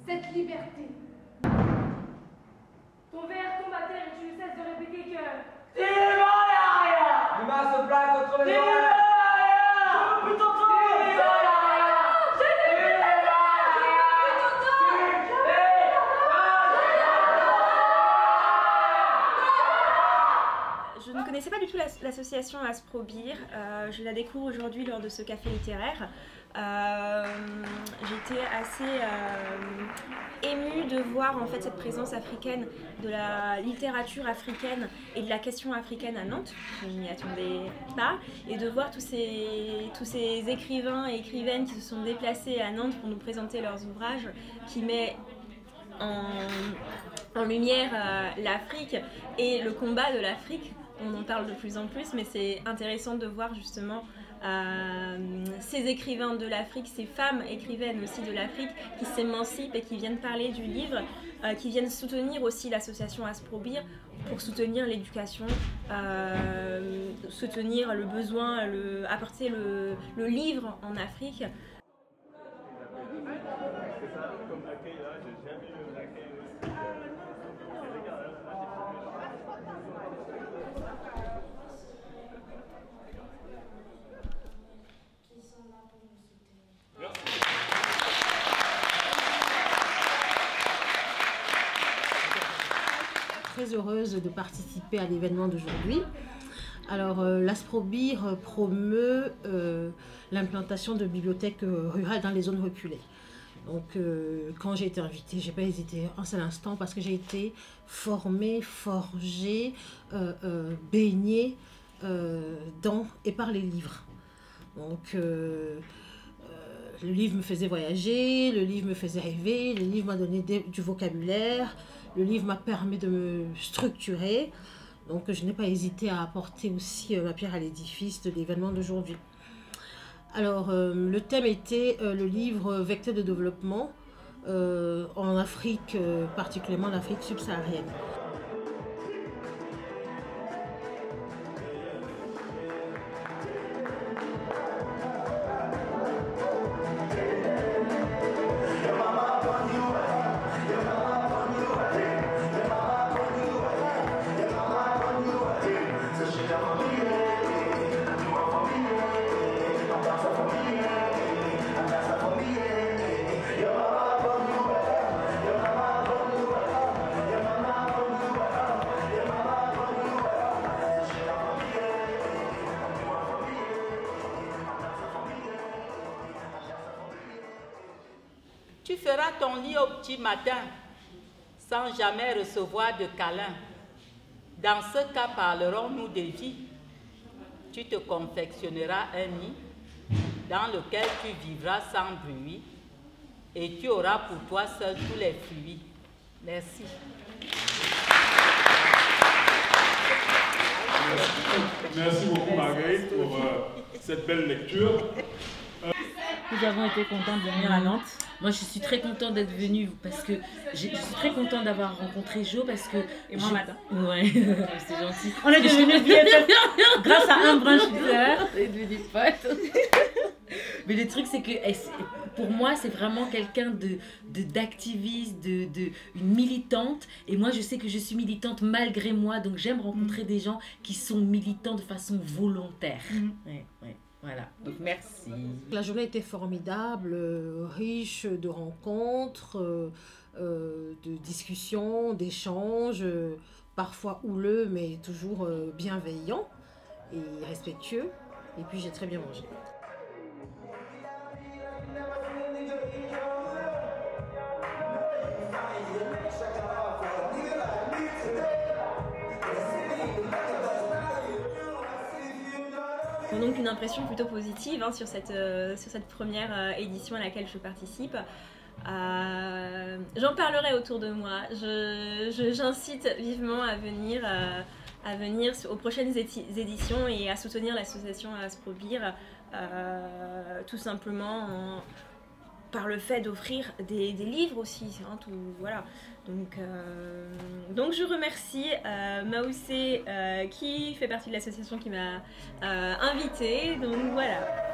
cette liberté. Ton verre tombe à terre et tu ne cesses de répéter que... L'humain se plaque contre les oreilles. Je ne connaissais pas du tout l'association Asprobir, je la découvre aujourd'hui lors de ce café littéraire. J'étais assez émue de voir en fait cette présence africaine, de la littérature africaine et de la question africaine à Nantes. Je n'y attendais pas, et de voir tous ces écrivains et écrivaines qui se sont déplacés à Nantes pour nous présenter leurs ouvrages, qui met en lumière l'Afrique et le combat de l'Afrique. On en parle de plus en plus, mais c'est intéressant de voir justement ces écrivains de l'Afrique, ces femmes écrivaines aussi de l'Afrique qui s'émancipent et qui viennent parler du livre, qui viennent soutenir aussi l'association Asprobir pour soutenir l'éducation, soutenir le besoin, apporter le livre en Afrique. Très heureuse de participer à l'événement d'aujourd'hui. Alors, l'Asprobir promeut l'implantation de bibliothèques rurales dans les zones reculées. Donc, quand j'ai été invitée, je n'ai pas hésité un seul instant parce que j'ai été formée, forgée, baignée dans et par les livres. Donc, le livre me faisait voyager, le livre me faisait rêver, le livre m'a donné du vocabulaire, le livre m'a permis de me structurer. Donc, je n'ai pas hésité à apporter aussi ma pierre à l'édifice de l'événement d'aujourd'hui. Alors, le thème était le livre Vecteur de développement en Afrique, particulièrement l'Afrique subsaharienne. Tu feras ton lit au petit matin, sans jamais recevoir de câlin. Dans ce cas, parlerons-nous de vie. Tu te confectionneras un nid dans lequel tu vivras sans bruit et tu auras pour toi seul tous les fruits. Merci. Merci beaucoup Marguerite pour cette belle lecture. Nous avons été contents de venir à Nantes. Moi, je suis très contente d'être venue parce que je suis très contente d'avoir rencontré Jo parce que... Et moi, matin. Ouais, c'est gentil. On est devenus BFF grâce à un brunch bizarre. Et devenus potes. Mais le truc, c'est que pour moi, c'est vraiment quelqu'un d'activiste, une militante. Et moi, je sais que je suis militante malgré moi. Donc, j'aime rencontrer des gens qui sont militants de façon volontaire. Ouais, ouais. Voilà, donc merci. La journée était formidable, riche de rencontres, de discussions, d'échanges, parfois houleux, mais toujours bienveillants et respectueux. Et puis j'ai très bien mangé. Donc une impression plutôt positive sur cette première édition à laquelle je participe. J'en parlerai autour de moi. J'incite vivement à venir aux prochaines éditions et à soutenir l'association Asprobir, tout simplement par le fait d'offrir des livres aussi. Hein, tout, voilà. Donc je remercie Maoussé qui fait partie de l'association qui m'a invitée. Donc voilà.